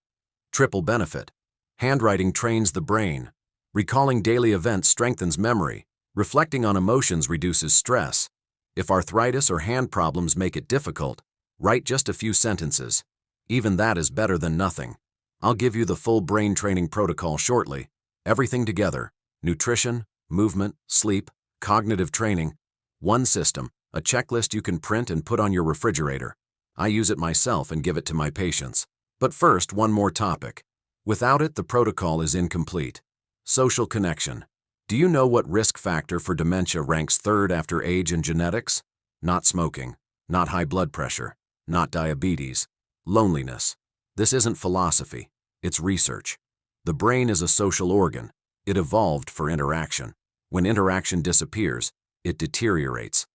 Triple benefit. Handwriting trains the brain. Recalling daily events strengthens memory. Reflecting on emotions reduces stress. If arthritis or hand problems make it difficult, write just a few sentences. Even that is better than nothing. I'll give you the full brain training protocol shortly. Everything together. Nutrition, movement, sleep, cognitive training. One system, a checklist you can print and put on your refrigerator. I use it myself and give it to my patients. But first, one more topic. Without it, the protocol is incomplete. Social connection. Do you know what risk factor for dementia ranks third after age and genetics? Not smoking, not high blood pressure, not diabetes. Loneliness. This isn't philosophy, it's research. The brain is a social organ. It evolved for interaction. When interaction disappears, it deteriorates.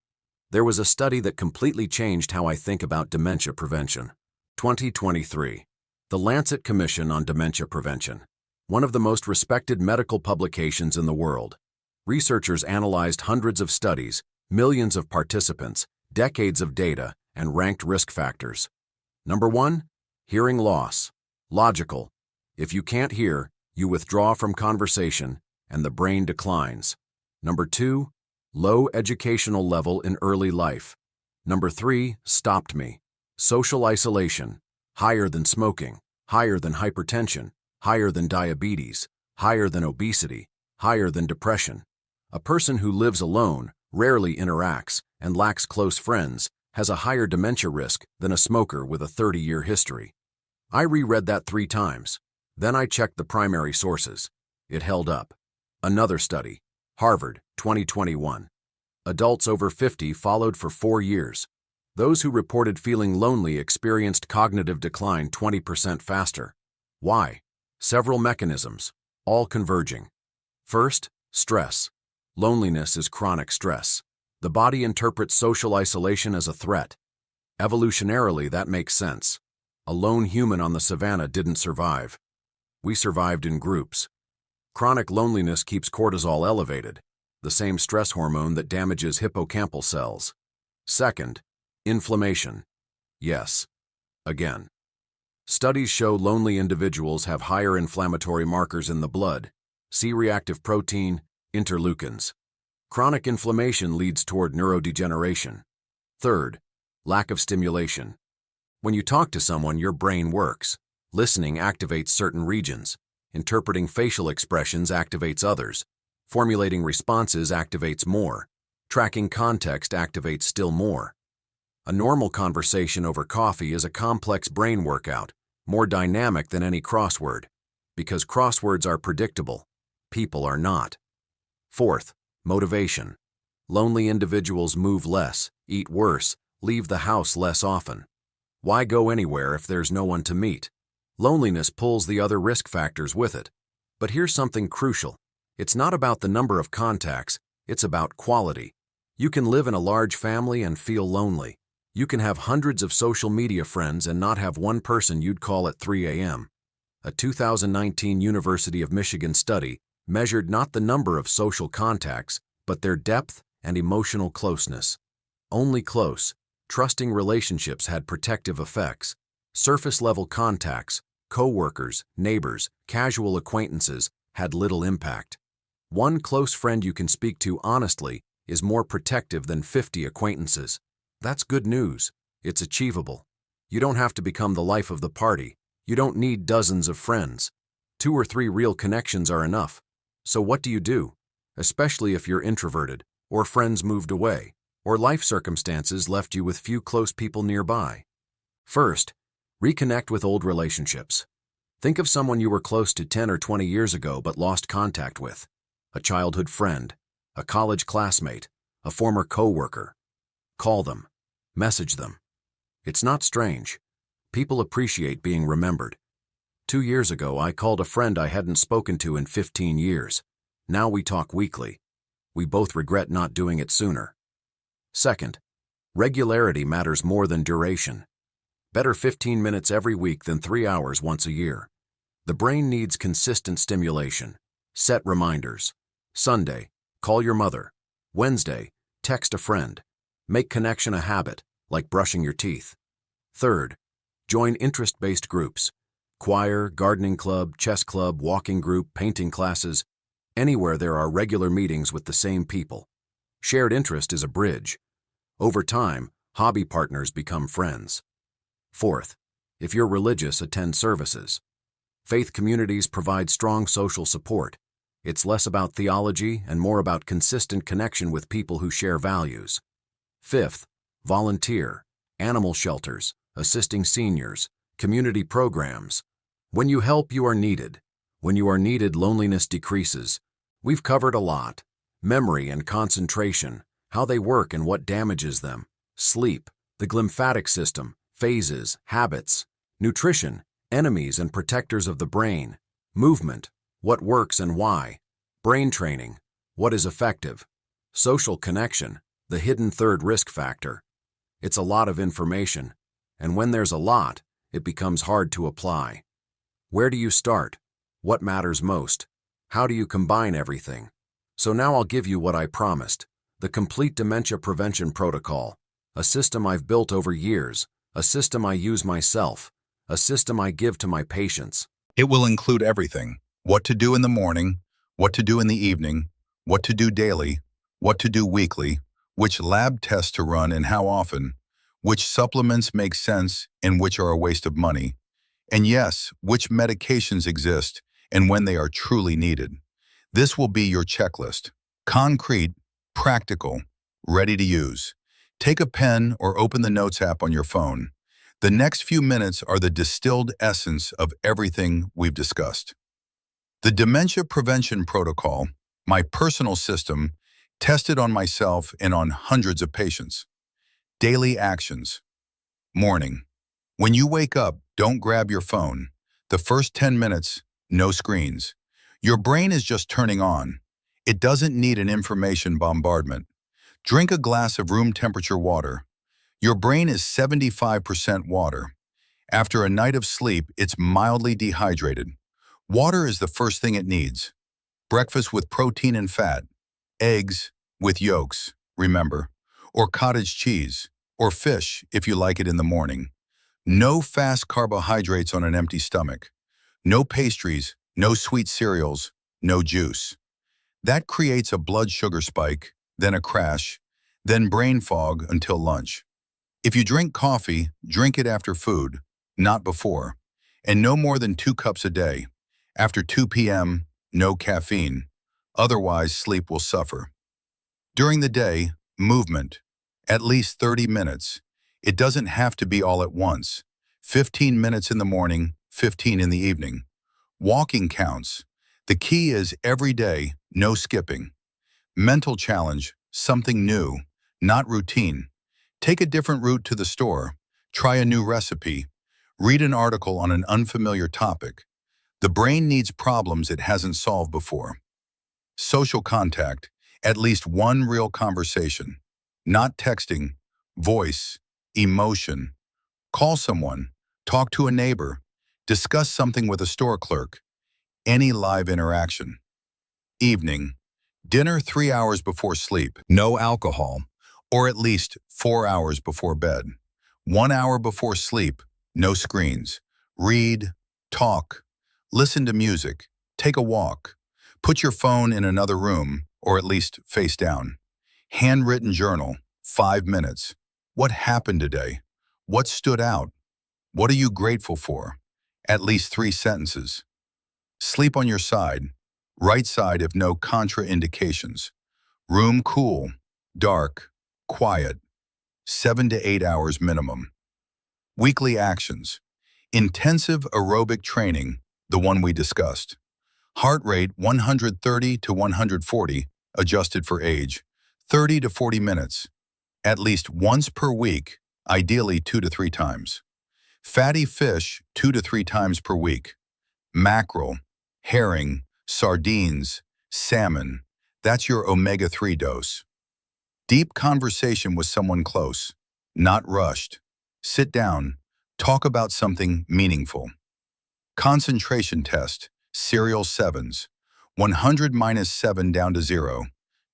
There was a study that completely changed how I think about dementia prevention. 2023. The Lancet Commission on Dementia Prevention. One of the most respected medical publications in the world. Researchers analyzed hundreds of studies, millions of participants, decades of data, and ranked risk factors. Number 1. Hearing loss. Logical. If you can't hear, you withdraw from conversation, and the brain declines. Number 2. Low educational level in early life. Number 3. Stopped me. Social isolation. Higher than smoking, higher than hypertension, higher than diabetes, higher than obesity, higher than depression. A person who lives alone, rarely interacts, and lacks close friends, has a higher dementia risk than a smoker with a 30-year history. I reread that 3 times. Then I checked the primary sources. It held up. Another study. Harvard, 2021. Adults over 50 followed for 4 years. Those who reported feeling lonely experienced cognitive decline 20% faster. Why? Several mechanisms, all converging. First, stress. Loneliness is chronic stress. The body interprets social isolation as a threat. Evolutionarily, that makes sense. A lone human on the savannah didn't survive. We survived in groups. Chronic loneliness keeps cortisol elevated, the same stress hormone that damages hippocampal cells. Second, inflammation. Yes. Again. Studies show lonely individuals have higher inflammatory markers in the blood, C-reactive protein, interleukins. Chronic inflammation leads toward neurodegeneration. Third, lack of stimulation. When you talk to someone, your brain works. Listening activates certain regions. Interpreting facial expressions activates others. Formulating responses activates more. Tracking context activates still more. A normal conversation over coffee is a complex brain workout, more dynamic than any crossword. Because crosswords are predictable, people are not. Fourth, motivation. Lonely individuals move less, eat worse, Leave the house less often. Why go anywhere if there's no one to meet? Loneliness pulls the other risk factors with it. But here's something crucial. It's not about the number of contacts, it's about quality. You can live in a large family and feel lonely. You can have hundreds of social media friends and not have one person you'd call at 3 a.m. A 2019 University of Michigan study measured not the number of social contacts, but their depth and emotional closeness. Only close, trusting relationships had protective effects. Surface-level contacts, co-workers, neighbors, casual acquaintances had little impact. One close friend you can speak to honestly is more protective than 50 acquaintances. That's good news. It's achievable. You don't have to become the life of the party. You don't need dozens of friends. 2 or 3 real connections are enough. So what do you do? Especially if you're introverted, or friends moved away, or life circumstances left you with few close people nearby. First, reconnect with old relationships. Think of someone you were close to 10 or 20 years ago but lost contact with. A childhood friend, a college classmate, a former co-worker. Call them. Message them. It's not strange. People appreciate being remembered. 2 years ago, I called a friend I hadn't spoken to in 15 years. Now we talk weekly. We both regret not doing it sooner. Second, regularity matters more than duration. Better 15 minutes every week than 3 hours once a year. The brain needs consistent stimulation. Set reminders. Sunday, call your mother. Wednesday, text a friend. Make connection a habit, like brushing your teeth. Third, join interest-based groups. Choir, gardening club, chess club, walking group, painting classes. Anywhere there are regular meetings with the same people. Shared interest is a bridge. Over time, hobby partners become friends. Fourth, if you're religious, attend services. Faith communities provide strong social support. It's less about theology and more about consistent connection with people who share values. Fifth, volunteer. Animal shelters, assisting seniors, community programs. When you help, you are needed. When you are needed, loneliness decreases. We've covered a lot. Memory and concentration, how they work and what damages them. Sleep, the glymphatic system, phases, habits. Nutrition, enemies and protectors of the brain. Movement, what works and why. Brain training, what is effective. Social connection, the hidden third risk factor. It's a lot of information, and when there's a lot, it becomes hard to apply. Where do you start? What matters most? How do you combine everything? So now I'll give you what I promised, the complete dementia prevention protocol, a system I've built over years, a system I use myself, a system I give to my patients.
It will include everything: what to do in the morning, what to do in the evening, what to do daily, what to do weekly, which lab tests to run and how often, which supplements make sense and which are a waste of money, and yes, which medications exist and when they are truly needed. This will be your checklist. Concrete, practical, ready to use. Take a pen or open the Notes app on your phone. The next few minutes are the distilled essence of everything we've discussed. The Dementia Prevention Protocol, my personal system, tested on myself and on hundreds of patients. Daily actions. Morning. When you wake up, don't grab your phone. The first 10 minutes, no screens. Your brain is just turning on. It doesn't need an information bombardment. Drink a glass of room temperature water. Your brain is 75% water. After a night of sleep, it's mildly dehydrated. Water is the first thing it needs. Breakfast with protein and fat. Eggs with yolks, remember, or cottage cheese, or fish if you like it in the morning. No fast carbohydrates on an empty stomach. No pastries, no sweet cereals, no juice. That creates a blood sugar spike, then a crash, then brain fog until lunch. If you drink coffee, drink it after food, not before, and no more than 2 cups a day. After 2 p.m., no caffeine. Otherwise, sleep will suffer. During the day, movement. At least 30 minutes. It doesn't have to be all at once. 15 minutes in the morning, 15 in the evening. Walking counts. The key is every day, no skipping. Mental challenge, something new, not routine. Take a different route to the store. Try a new recipe. Read an article on an unfamiliar topic. The brain needs problems it hasn't solved before. Social contact, at least one real conversation. Not texting, voice, emotion. Call someone, talk to a neighbor, discuss something with a store clerk. Any live interaction. Evening, dinner 3 hours before sleep. No alcohol, or at least 4 hours before bed. 1 hour before sleep, no screens. Read, talk, listen to music, take a walk. Put your phone in another room, or at least face down. Handwritten journal, 5 minutes. What happened today? What stood out? What are you grateful for? At least 3 sentences. Sleep on your side, right side if no contraindications. Room cool, dark, quiet. 7 to 8 hours minimum. Weekly actions. Intensive aerobic training, the one we discussed. Heart rate 130 to 140, adjusted for age. 30 to 40 minutes. At least once per week, ideally 2 to 3 times. Fatty fish 2 to 3 times per week. Mackerel, herring, sardines, salmon. That's your omega-3 dose. Deep conversation with someone close, not rushed. Sit down, talk about something meaningful. Concentration test, serial 7s. 100 minus 7 down to 0.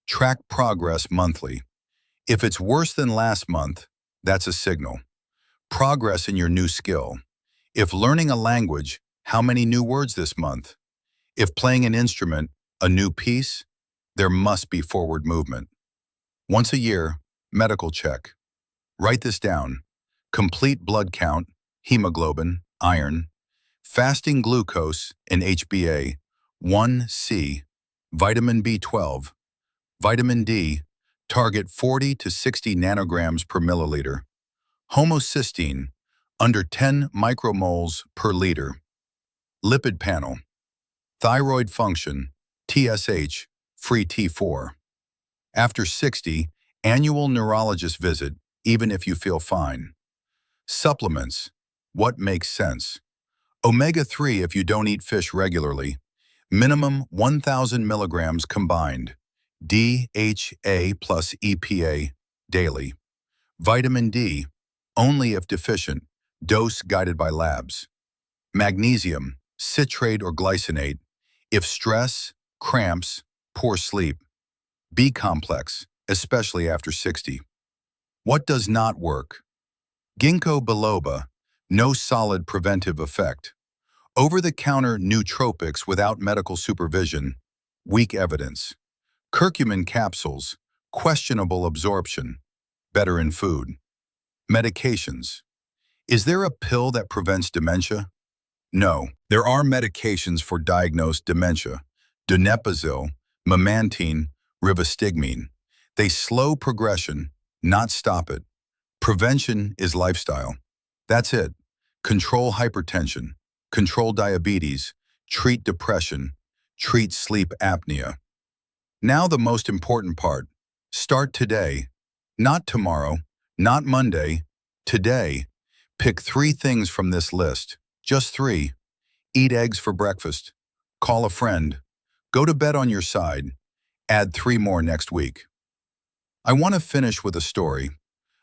Track progress monthly. If it's worse than last month, that's a signal. Progress in your new skill. If learning a language, how many new words this month? If playing an instrument, a new piece, there must be forward movement. Once a year, medical check. Write this down. Complete blood count, hemoglobin, iron, fasting glucose and HbA, 1C, vitamin B12, vitamin D, target 40 to 60 nanograms per milliliter. Homocysteine, under 10 micromoles per liter. Lipid panel. Thyroid function, TSH, free T4. After 60, annual neurologist visit, even if you feel fine. Supplements. What makes sense? Omega-3 if you don't eat fish regularly. Minimum 1,000 milligrams combined. DHA plus EPA daily. Vitamin D, only if deficient, dose guided by labs. Magnesium, citrate or glycinate, if stress, cramps, poor sleep. B-complex, especially after 60. What does not work? Ginkgo biloba, no solid preventive effect. Over-the-counter nootropics without medical supervision, weak evidence. Curcumin capsules, questionable absorption, better in food. Medications. Is there a pill that prevents dementia? No. There are medications for diagnosed dementia. Donepezil, memantine, rivastigmine. They slow progression, not stop it. Prevention is lifestyle. That's it. Control hypertension, control diabetes, treat depression, treat sleep apnea. Now the most important part. Start today. Not tomorrow, not Monday. Today. Pick 3 things from this list. Just 3. Eat eggs for breakfast. Call a friend. Go to bed on your side. Add 3 more next week. I want to finish with a story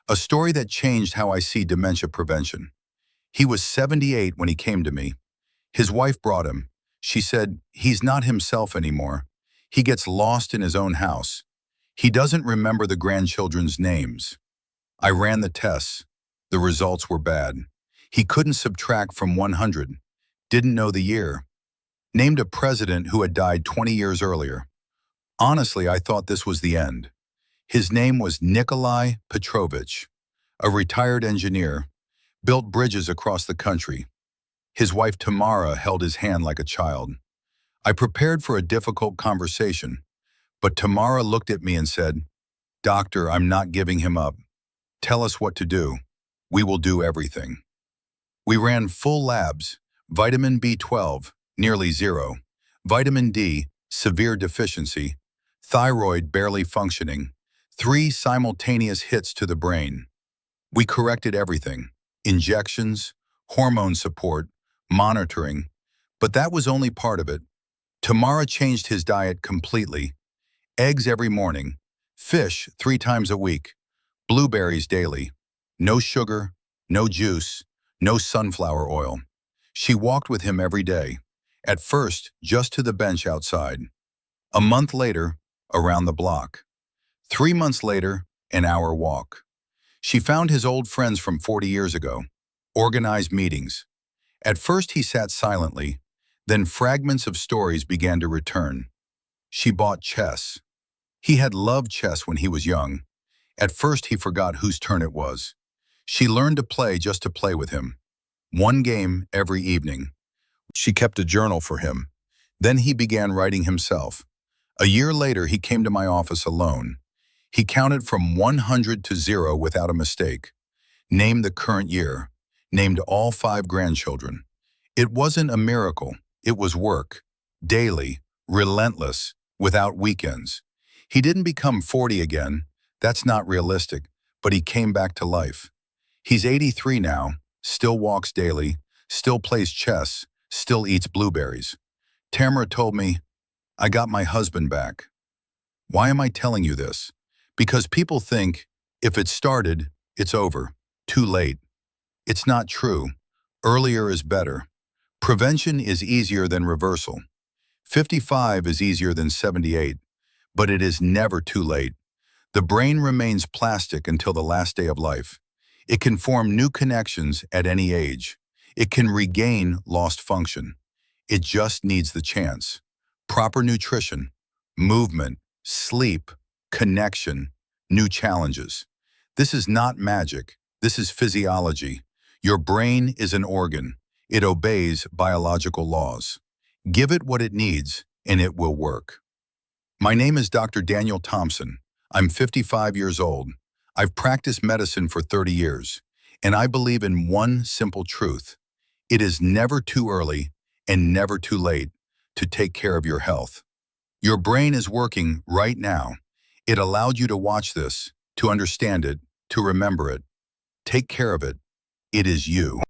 that changed how I see dementia prevention. He was 78 when he came to me. His wife brought him. She said, he's not himself anymore. He gets lost in his own house. He doesn't remember the grandchildren's names. I ran the tests. The results were bad. He couldn't subtract from 100. Didn't know the year. Named a president who had died 20 years earlier. Honestly, I thought this was the end. His name was Nikolai Petrovich, a retired engineer, built bridges across the country. His wife Tamara held his hand like a child. I prepared for a difficult conversation, but Tamara looked at me and said, "Doctor, I'm not giving him up. Tell us what to do. We will do everything." We ran full labs, vitamin B12, nearly 0, vitamin D, severe deficiency, thyroid barely functioning, 3 simultaneous hits to the brain. We corrected everything: injections, hormone support, monitoring. But that was only part of it. Tamara changed his diet completely. Eggs every morning, fish 3 times a week, blueberries daily, no sugar, no juice, no sunflower oil. She walked with him every day, at first just to the bench outside. A month later, around the block. 3 months later, an hour walk. She found his old friends from 40 years ago, organized meetings. At first he sat silently, then fragments of stories began to return. She bought chess. He had loved chess when he was young. At first he forgot whose turn it was. She learned to play just to play with him. 1 game every evening. She kept a journal for him. Then he began writing himself. A year later he came to my office alone. He counted from 100 to 0 without a mistake. Named the current year. Named all 5 grandchildren. It wasn't a miracle. It was work. Daily. Relentless. Without weekends. He didn't become 40 again. That's not realistic. But he came back to life. He's 83 now. Still walks daily. Still plays chess. Still eats blueberries. Tamara told me, "I got my husband back." Why am I telling you this? Because people think, if it started, it's over. Too late. It's not true. Earlier is better. Prevention is easier than reversal. 55 is easier than 78, but it is never too late. The brain remains plastic until the last day of life. It can form new connections at any age. It can regain lost function. It just needs the chance. Proper nutrition, movement, sleep, connection, new challenges. This is not magic. This is physiology. Your brain is an organ. It obeys biological laws. Give it what it needs, and it will work. My name is Dr. Daniel Thompson. I'm 55 years old. I've practiced medicine for 30 years, and I believe in one simple truth. It is never too early and never too late to take care of your health. Your brain is working right now. It allowed you to watch this, to understand it, to remember it. Take care of it. It is you.